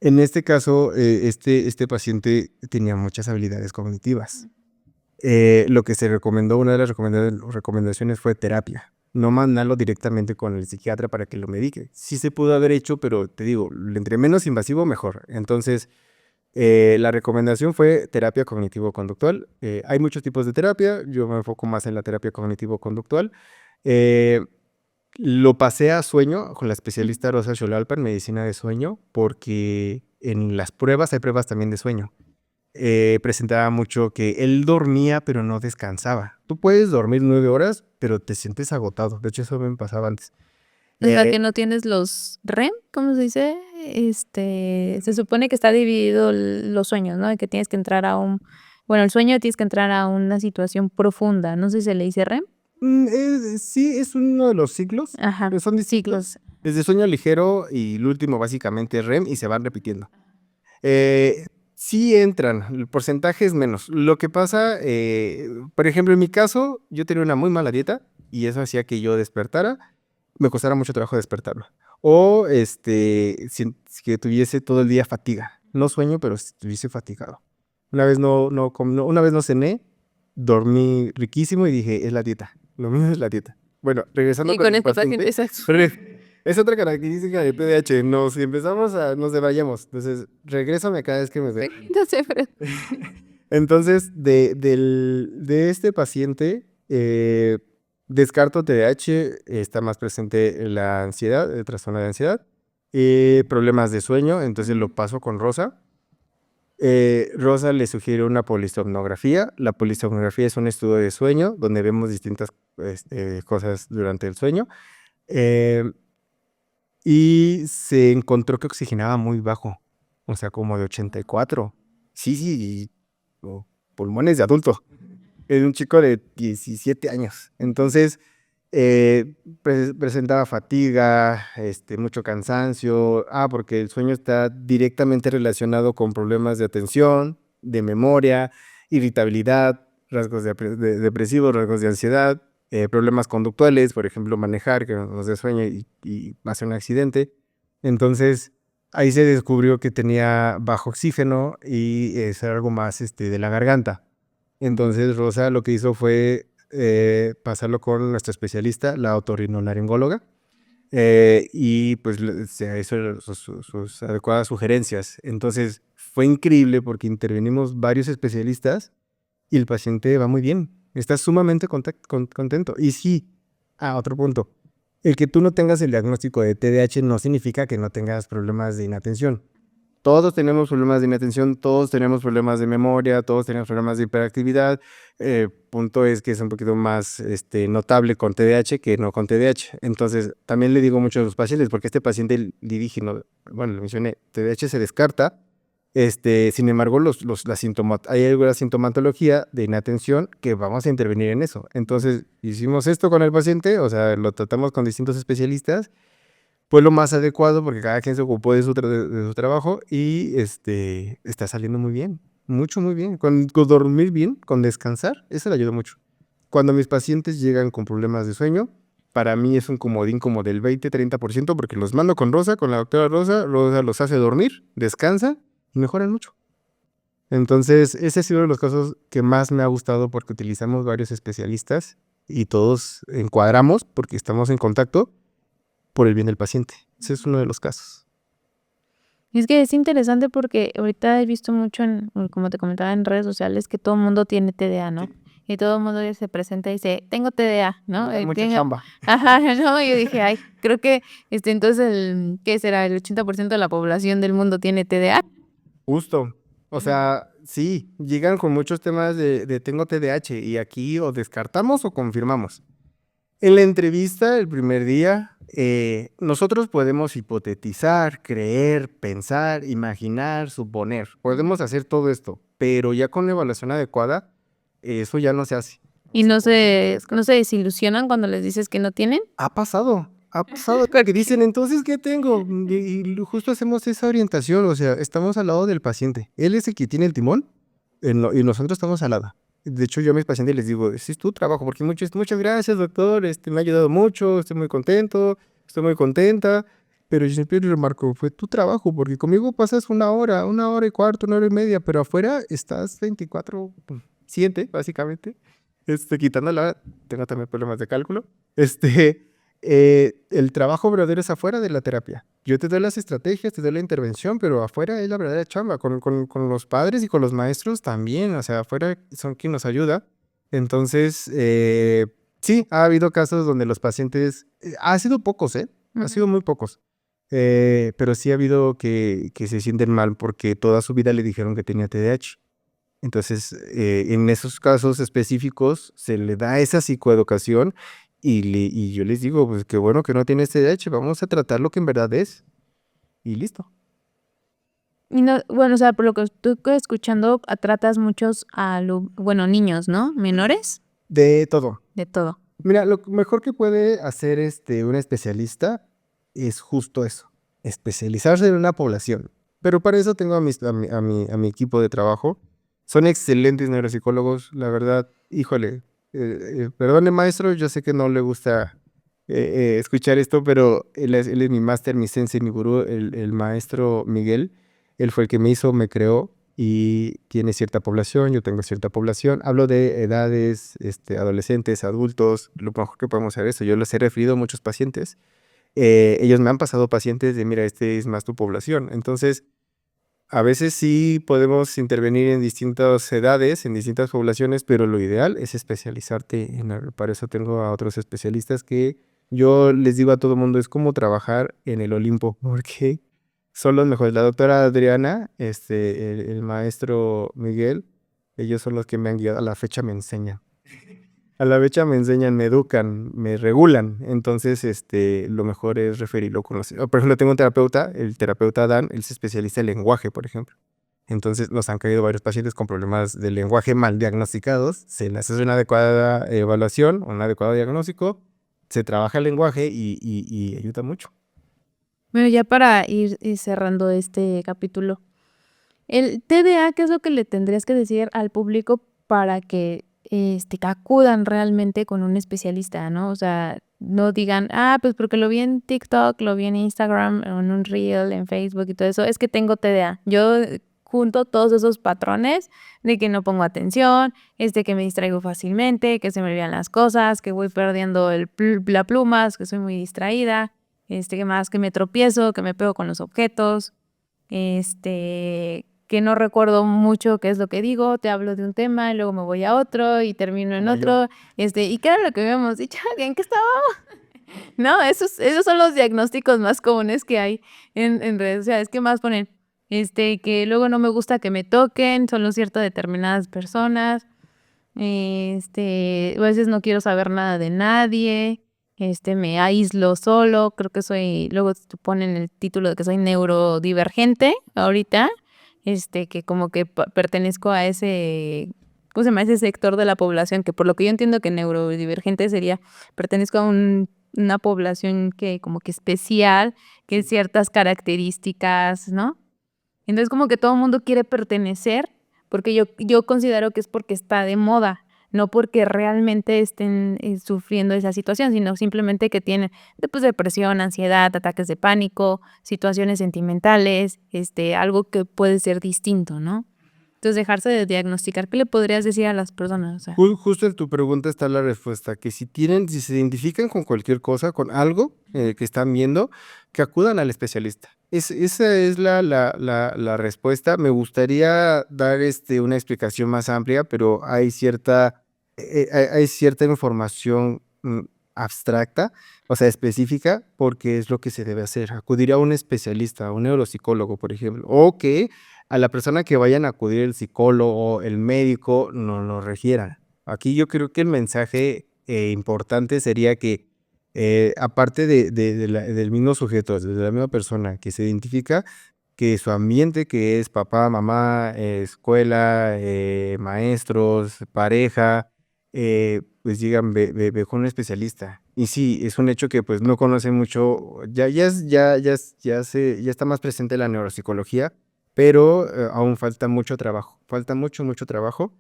En este caso, este paciente tenía muchas habilidades cognitivas. lo que se recomendó, una de las recomendaciones fue terapia. No mandarlo directamente con el psiquiatra para que lo medique. Sí se pudo haber hecho, pero te digo, entre menos invasivo, mejor. Entonces, la recomendación fue terapia cognitivo-conductual. Hay muchos tipos de terapia, yo me enfoco más en la terapia cognitivo-conductual. Eh, lo pasé a sueño con la especialista Rosa Xolalpa en medicina de sueño, porque en las pruebas, hay pruebas también de sueño. Presentaba mucho que él dormía pero no descansaba. Tú puedes dormir 9 horas, pero te sientes agotado. De hecho, eso me pasaba antes. O sea, Eh, que no tienes los REM, ¿cómo se dice? Se supone que está dividido los sueños, ¿no? De que tienes que entrar a bueno, el sueño tienes que entrar a una situación profunda, no sé si se le dice REM. sí, es uno de los ciclos, Ajá, pero son distintos. ciclos. Desde sueño ligero y el último básicamente es REM y se van repitiendo. Eh, sí entran, el porcentaje es menos. Lo que pasa, por ejemplo, en mi caso, yo tenía una muy mala dieta y eso hacía que yo despertara, me costara mucho trabajo despertarlo. O que tuviese todo el día fatiga. No sueño, pero estuviese fatigado. Una vez no cené, dormí riquísimo y dije, es la dieta. Lo mío es la dieta. Bueno, regresando Y con con el este paciente, paciente. exacto. Es otra característica de TDAH. Si empezamos nos devayamos. Entonces, regrésame cada vez que me ve. Entonces, pero Entonces, de este paciente, descarto TDAH, está más presente la ansiedad, el trastorno de ansiedad, problemas de sueño, entonces lo paso con Rosa. Rosa le sugiere una polisomnografía. La polisomnografía es un estudio de sueño donde vemos distintas cosas durante el sueño. Eh, y se encontró que oxigenaba muy bajo, o sea, como de 84. Sí, sí, pulmones de adulto. Es un chico de 17 años. Entonces, presentaba fatiga, mucho cansancio. Porque el sueño está directamente relacionado con problemas de atención, de memoria, irritabilidad, rasgos depresivos, rasgos de ansiedad, problemas conductuales, por ejemplo, manejar, que nos dé sueño y hace un accidente. Entonces, ahí se descubrió que tenía bajo oxígeno y es algo más de la garganta. Entonces Rosa lo que hizo fue pasarlo con nuestra especialista, la otorrinolaringóloga, y pues se hizo sus adecuadas sugerencias. Entonces fue increíble porque intervenimos varios especialistas y el paciente va muy bien, está sumamente contento. Y sí, otro punto, el que tú no tengas el diagnóstico de TDAH no significa que no tengas problemas de inatención. Todos tenemos problemas de inatención, todos tenemos problemas de memoria, todos tenemos problemas de hiperactividad. Punto es que es un poquito más notable con TDAH que no con TDAH. Entonces, también le digo mucho a los pacientes, porque este paciente le dije, no, bueno, le mencioné, TDAH se descarta. Sin embargo, hay alguna sintomatología de inatención que vamos a intervenir en eso. Entonces, hicimos esto con el paciente, o sea, lo tratamos con distintos especialistas. Fue lo más adecuado porque cada quien se ocupó de su trabajo y está saliendo muy bien, mucho, muy bien. Con dormir bien, con descansar, eso le ayuda mucho. Cuando mis pacientes llegan con problemas de sueño, para mí es un comodín como del 20-30% porque los mando con Rosa, con la doctora Rosa. Rosa los hace dormir, descansan y mejoran mucho. Entonces, ese ha sido uno de los casos que más me ha gustado porque utilizamos varios especialistas y todos encuadramos porque estamos en contacto por el bien del paciente. Ese es uno de los casos. es que es interesante porque ahorita he visto mucho como te comentaba, en redes sociales que todo el mundo tiene TDA, ¿no? Sí. Y todo el mundo ya se presenta y dice, tengo TDA, ¿no? Mucha chamba. Ajá, no, yo dije, ay, creo que entonces ¿qué será? El 80% de la población del mundo tiene TDA. Justo. O sea, sí, llegan con muchos temas de tengo TDAH y aquí o descartamos o confirmamos. En la entrevista, el primer día, nosotros podemos hipotetizar, creer, pensar, imaginar, suponer. Podemos hacer todo esto, pero ya con la evaluación adecuada, eso ya no se hace. Y no se desilusionan cuando les dices que no tienen. Ha pasado que dicen, entonces, ¿qué tengo? Y justo hacemos esa orientación, o sea, estamos al lado del paciente. Él es el que tiene el timón y nosotros estamos al lado. De hecho, yo a mis pacientes les digo, ese es tu trabajo, porque muchas gracias, doctor, me ha ayudado mucho, estoy muy contento, estoy muy contenta, pero yo siempre le remarco, fue tu trabajo, porque conmigo pasas 1 hora, 1 hora y cuarto, 1 hora y media, pero afuera estás 24, eficiente, básicamente. Quitándola, tengo también problemas de cálculo. El trabajo verdadero es afuera de la terapia. Yo te doy las estrategias, te doy la intervención, pero afuera es la verdadera chamba. Con los padres y con los maestros también. O sea, afuera son quien nos ayuda. Entonces, sí, ha habido casos donde los pacientes, ha sido pocos, ¿eh? Ha sido muy pocos. Pero sí ha habido que se sienten mal porque toda su vida le dijeron que tenía TDAH. Entonces, en esos casos específicos se le da esa psicoeducación y yo les digo, pues qué bueno que no tienes TDAH, vamos a tratar lo que en verdad es y listo. Y no, bueno, o sea, por lo que estoy escuchando, tratas muchos bueno, niños, ¿no? ¿Menores? De todo. De todo. Mira, lo mejor que puede hacer un especialista es justo eso, especializarse en una población. Pero para eso tengo a mi equipo de trabajo. Son excelentes neuropsicólogos, la verdad. Híjole, perdone maestro, yo sé que no le gusta escuchar esto, pero él es mi máster, mi sensei, mi gurú, el maestro Miguel. Él fue el que me hizo, me creó y tiene cierta población, yo tengo cierta población. Hablo de edades, adolescentes, adultos, lo mejor que podemos hacer es eso. Yo les he referido a muchos pacientes. Ellos me han pasado pacientes de, mira, es más tu población. Entonces, a veces sí podemos intervenir en distintas edades, en distintas poblaciones, pero lo ideal es especializarte para eso tengo a otros especialistas que yo les digo a todo mundo, es como trabajar en el Olimpo, porque son los mejores. La doctora Adriana, el maestro Miguel, ellos son los que me han guiado, a la fecha me enseñan. A la fecha me enseñan, me educan, me regulan. Entonces, lo mejor es referirlo con los... Por ejemplo, tengo un terapeuta, el terapeuta Dan, él se especializa en lenguaje, por ejemplo. Entonces, nos han caído varios pacientes con problemas de lenguaje mal diagnosticados. Se les hace una adecuada evaluación, un adecuado diagnóstico, se trabaja el lenguaje y ayuda mucho. Bueno, ya para ir cerrando este capítulo, el TDA, ¿qué es lo que le tendrías que decir al público para que acudan realmente con un especialista, ¿no? O sea, no digan, pues porque lo vi en TikTok, lo vi en Instagram, en un reel, en Facebook y todo eso, es que tengo TDA. Yo junto todos esos patrones de que no pongo atención, que me distraigo fácilmente, que se me olvidan las cosas, que voy perdiendo la pluma, que soy muy distraída, que más que me tropiezo, que me pego con los objetos, que no recuerdo mucho qué es lo que digo, te hablo de un tema y luego me voy a otro y termino en Como yo. otro, ¿y qué era lo que habíamos dicho? ¿En qué estábamos? No, esos son los diagnósticos más comunes que hay en redes sociales, ¿qué más ponen? Que luego no me gusta que me toquen, solo ciertas determinadas personas, a veces no quiero saber nada de nadie, me aíslo solo, creo que luego te ponen el título de que soy neurodivergente ahorita, que como que pertenezco a ese, ¿cómo se llama? Ese sector de la población, que por lo que yo entiendo que neurodivergente sería, pertenezco a una población que como que especial, que ciertas características, ¿no? Entonces como que todo el mundo quiere pertenecer, porque yo considero que es porque está de moda, no porque realmente estén sufriendo esa situación, sino simplemente que tienen pues, depresión, ansiedad, ataques de pánico, situaciones sentimentales, algo que puede ser distinto, ¿no? Entonces dejarse de diagnosticar, ¿qué le podrías decir a las personas? O sea, Justo en tu pregunta está la respuesta, que si se identifican con cualquier cosa, con algo que están viendo, que acudan al especialista. Esa es la respuesta. Me gustaría dar una explicación más amplia, pero hay cierta información abstracta, o sea, específica, porque es lo que se debe hacer. Acudir a un especialista, a un neuropsicólogo, por ejemplo, o que a la persona que vayan a acudir el psicólogo o el médico no lo requiera. Aquí yo creo que el mensaje importante sería que aparte del mismo sujeto, desde la misma persona que se identifica, que su ambiente, que es papá, mamá, escuela, maestros, pareja, pues digan, ve con un especialista. Y sí, es un hecho que pues no conocen mucho, ya está más presente la neuropsicología, pero aún falta mucho trabajo, falta mucho, mucho trabajo.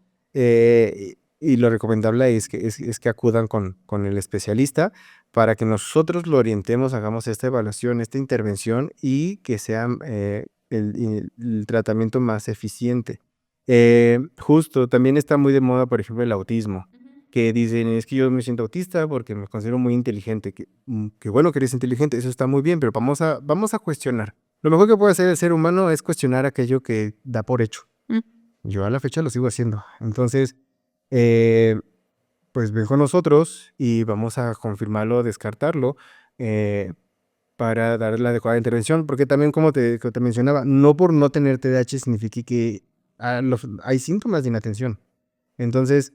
Y lo recomendable es que acudan con el especialista para que nosotros lo orientemos, hagamos esta evaluación, esta intervención y que sea el tratamiento más eficiente. Justo, también está muy de moda, por ejemplo, el autismo, que dicen, es que yo me siento autista porque me considero muy inteligente, que bueno que eres inteligente, eso está muy bien, pero vamos a cuestionar. Lo mejor que puede hacer el ser humano es cuestionar aquello que da por hecho. Mm. Yo a la fecha lo sigo haciendo. Entonces, pues ven con nosotros y vamos a confirmarlo, descartarlo, para dar la adecuada intervención, porque también como te mencionaba, no por no tener TDAH significa que hay síntomas de inatención. Entonces,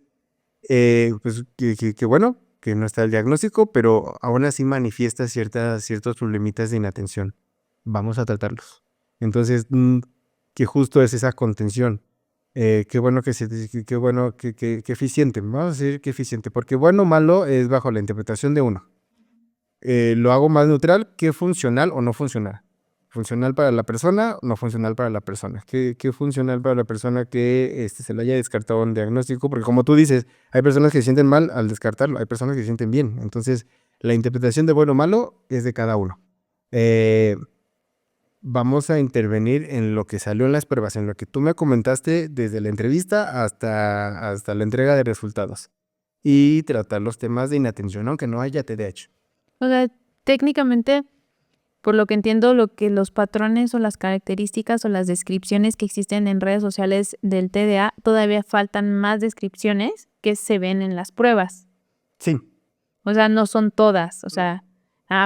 pues que bueno, que no está el diagnóstico, pero aún así manifiesta ciertos problemitas de inatención. Vamos a tratarlos. Entonces, que justo es esa contención. Qué bueno qué bueno, que eficiente. Vamos a decir que eficiente, porque bueno o malo es bajo la interpretación de uno. Lo hago más neutral que funcional o no funcional. Funcional para la persona, no funcional para la persona. ¿Qué funcional para la persona que se le haya descartado un diagnóstico? Porque como tú dices, hay personas que se sienten mal al descartarlo, hay personas que se sienten bien. Entonces, la interpretación de bueno o malo es de cada uno. Vamos a intervenir en lo que salió en las pruebas, en lo que tú me comentaste desde la entrevista hasta la entrega de resultados. Y tratar los temas de inatención, aunque no haya TDAH. O sea, técnicamente, por lo que entiendo, lo que los patrones o las características o las descripciones que existen en redes sociales del TDA, todavía faltan más descripciones que se ven en las pruebas. Sí. O sea, no son todas, o sea,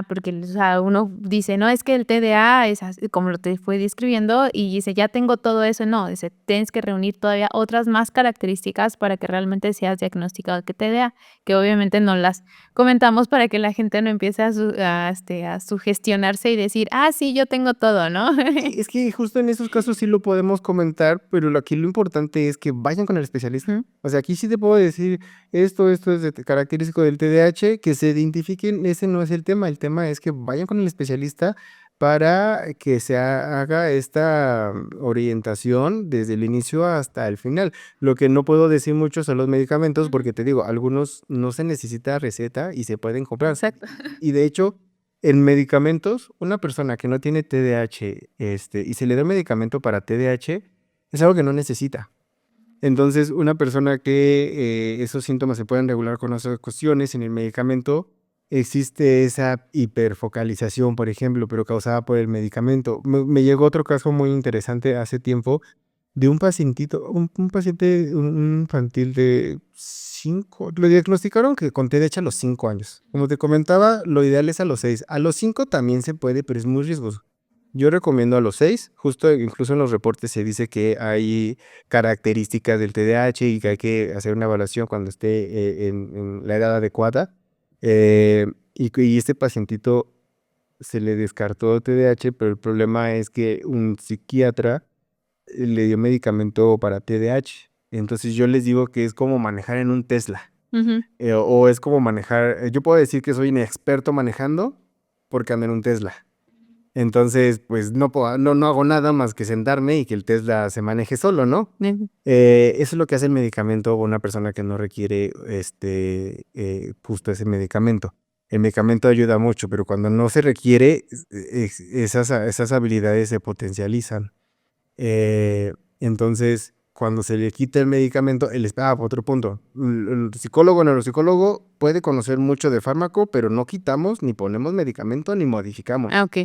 porque, o sea, uno dice, no, es que el TDA es así, como lo te fue describiendo, y dice, ya tengo todo eso. No, dice, tienes que reunir todavía otras más características para que realmente seas diagnosticado que TDA, que obviamente no las comentamos para que la gente no empiece a sugestionarse y decir, sí, yo tengo todo, ¿no? Sí, es que justo en esos casos sí lo podemos comentar, pero aquí lo importante es que vayan con el especialista. Ujú. O sea, aquí sí te puedo decir, esto es característico del TDAH, que se identifiquen, ese no es el tema es que vayan con el especialista para que se haga esta orientación desde el inicio hasta el final. Lo que no puedo decir mucho son los medicamentos, porque te digo, algunos no se necesita receta y se pueden comprar. Exacto. Y de hecho, en medicamentos, una persona que no tiene TDAH, y se le da un medicamento para TDAH, es algo que no necesita. Entonces, una persona que esos síntomas se pueden regular con otras cuestiones en el medicamento, existe esa hiperfocalización, por ejemplo, pero causada por el medicamento. Me llegó otro caso muy interesante hace tiempo de un pacientito, un paciente, un infantil de 5, lo diagnosticaron que con TDAH a los 5 años. Como te comentaba, lo ideal es a los 6. A los 5 también se puede, pero es muy riesgoso. Yo recomiendo a los 6, justo incluso en los reportes se dice que hay características del TDAH y que hay que hacer una evaluación cuando esté en la edad adecuada. Y este pacientito se le descartó TDAH, pero el problema es que un psiquiatra le dio medicamento para TDAH. Entonces yo les digo que es como manejar en un Tesla. Ujú. O es como manejar, yo puedo decir que soy inexperto manejando porque ando en un Tesla. Entonces, pues no hago nada más que sentarme y que el Tesla se maneje solo, ¿no? Ujú. Eso es lo que hace el medicamento o una persona que no requiere justo ese medicamento. El medicamento ayuda mucho, pero cuando no se requiere, esas habilidades se potencializan. Entonces, cuando se le quita el medicamento, otro punto. El psicólogo, neuropsicólogo puede conocer mucho de fármaco, pero no quitamos, ni ponemos medicamento, ni modificamos. Ok.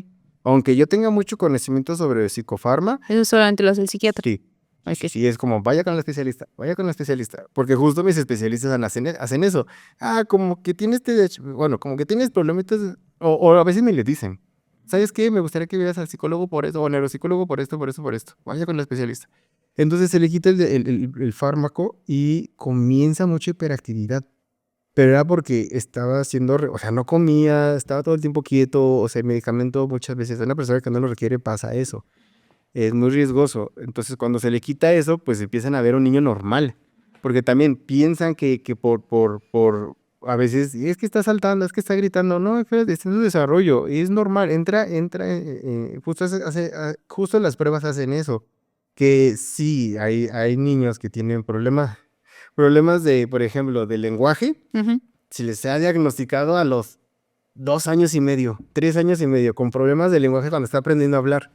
Aunque yo tenga mucho conocimiento sobre psicofarma, Eso solamente lo hace el psiquiatra. sí. Ok. Sí, es como, vaya con el especialista, porque justo mis especialistas hacen eso. Como que tienes bueno, como que tienes problemitas, o a veces me le dicen, ¿sabes qué? Me gustaría que vieras al psicólogo por eso, o al neuropsicólogo por esto, vaya con el especialista. Entonces se le quita el fármaco y comienza mucha hiperactividad, pero era porque estaba haciendo, o sea, no comía, estaba todo el tiempo quieto, o sea, el medicamento muchas veces a una persona que no lo requiere pasa eso. Es muy riesgoso. Entonces, cuando se le quita eso, pues empiezan a ver un niño normal. Porque también piensan que a veces, es que está saltando, es que está gritando. No, espérate, está en su desarrollo. Es normal, justo las pruebas hacen eso. Que sí, hay niños que tienen problemas de, por ejemplo, de lenguaje. Ujú. Se les ha diagnosticado a los 2 años y medio, 3 años y medio, con problemas de lenguaje cuando está aprendiendo a hablar.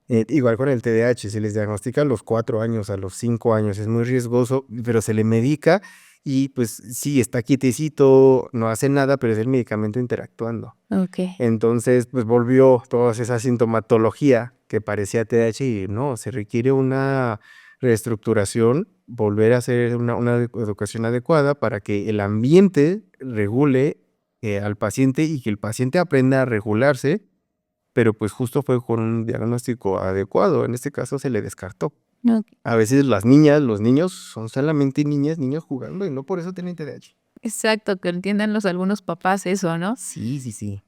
Igual con el TDAH, se les diagnostica a los 4 años, a los 5 años, es muy riesgoso, pero se le medica y pues sí, está quietecito, no hace nada, pero es el medicamento interactuando. Okey. Entonces, pues volvió toda esa sintomatología que parecía TDAH y no, se requiere una reestructuración, volver a hacer una educación adecuada para que el ambiente regule al paciente y que el paciente aprenda a regularse, pero pues justo fue con un diagnóstico adecuado, en este caso se le descartó. Okey. A veces las niñas, los niños son solamente niñas, niños jugando y no por eso tienen TDAH. Exacto, que entiendan algunos papás eso, ¿no? Sí, sí, sí.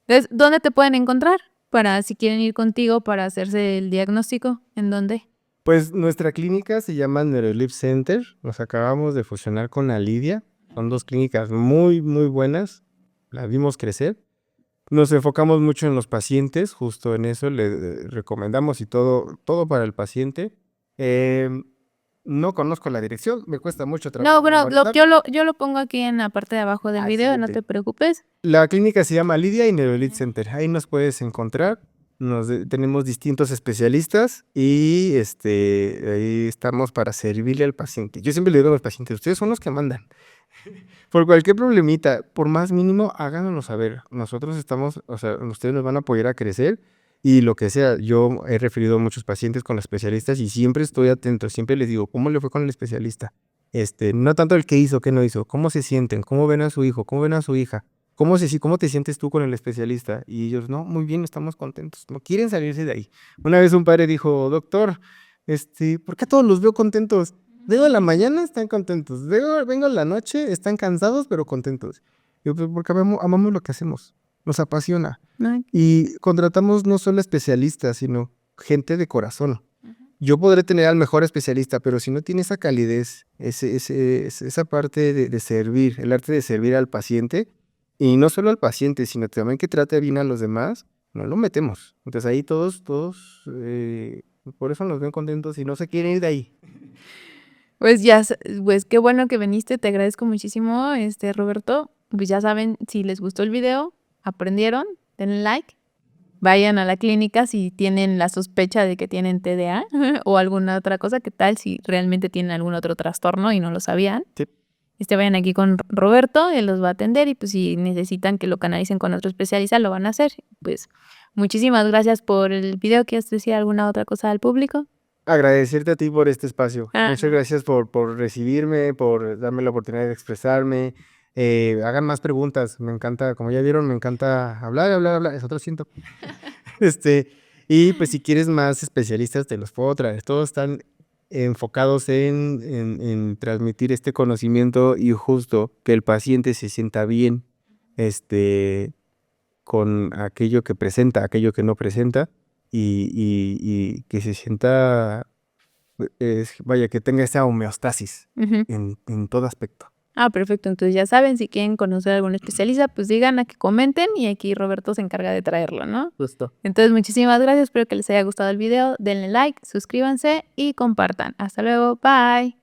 Entonces, ¿dónde te pueden encontrar? Para si quieren ir contigo para hacerse el diagnóstico, ¿en dónde? Pues nuestra clínica se llama Neurolip Center, nos acabamos de fusionar con la Lidia, son 2 clínicas muy, muy buenas, las vimos crecer. Nos enfocamos mucho en los pacientes, justo en eso, le recomendamos y todo para el paciente. No conozco la dirección, me cuesta mucho trabajo No, bueno, memorizar. yo lo pongo aquí en la parte de abajo del video, no Excelente. te preocupes. La clínica se llama Lidia y Neurolip Center, ahí nos puedes encontrar. Tenemos distintos especialistas y ahí estamos para servirle al paciente. Yo siempre le digo a los pacientes, ustedes son los que mandan. Por cualquier problemita, por más mínimo, háganoslo saber. Nosotros estamos, o sea, ustedes nos van a apoyar a crecer y lo que sea. Yo he referido a muchos pacientes con los especialistas y siempre estoy atento, siempre les digo, ¿cómo le fue con el especialista? No tanto el qué hizo, qué no hizo, cómo se sienten, cómo ven a su hijo, cómo ven a su hija, cómo te sientes tú con el especialista. Y ellos, no, muy bien, estamos contentos, no quieren salirse de ahí. Una vez un padre dijo, doctor, ¿por qué a todos los veo contentos? Vengo en la mañana, están contentos. Vengo en la noche, están cansados, pero contentos. Yo, pues, porque amamos lo que hacemos, nos apasiona. Ay, Y contratamos no solo especialistas, sino gente de corazón. Yo podré tener al mejor especialista, pero si no tiene esa calidez, esa parte de servir, el arte de servir al paciente, y no solo al paciente, sino también que trate bien a los demás, no lo metemos. Entonces ahí todos, por eso nos ven contentos y no se quieren ir de ahí. pues pues qué bueno que viniste, te agradezco muchísimo, Roberto. Pues ya saben, si les gustó el video, aprendieron, denle like, vayan a la clínica si tienen la sospecha de que tienen TDA o alguna otra cosa, ¿qué tal si realmente tienen algún otro trastorno y no lo sabían? Sí. Vayan aquí con Roberto, él los va a atender y pues si necesitan que lo canalicen con otro especialista, lo van a hacer. Pues muchísimas gracias por el video. ¿Quieres decir alguna otra cosa al público? Agradecerte a ti por este espacio. Ah. Muchas gracias por recibirme, por darme la oportunidad de expresarme. Hagan más preguntas. Me encanta, como ya vieron, me encanta hablar, hablar, hablar. Es otro siento. Este, y pues si quieres más especialistas, te los puedo traer. Todos están enfocados en transmitir este conocimiento y justo que el paciente se sienta bien, con aquello que presenta, aquello que no presenta, y que se sienta, vaya, que tenga esa homeostasis Ujú. en todo aspecto. Ah, perfecto. Entonces ya saben, si quieren conocer a algún especialista, pues digan a que comenten y aquí Roberto se encarga de traerlo, ¿no? Justo. Entonces, muchísimas gracias. Espero que les haya gustado el video. Denle like, suscríbanse y compartan. Hasta luego. Bye.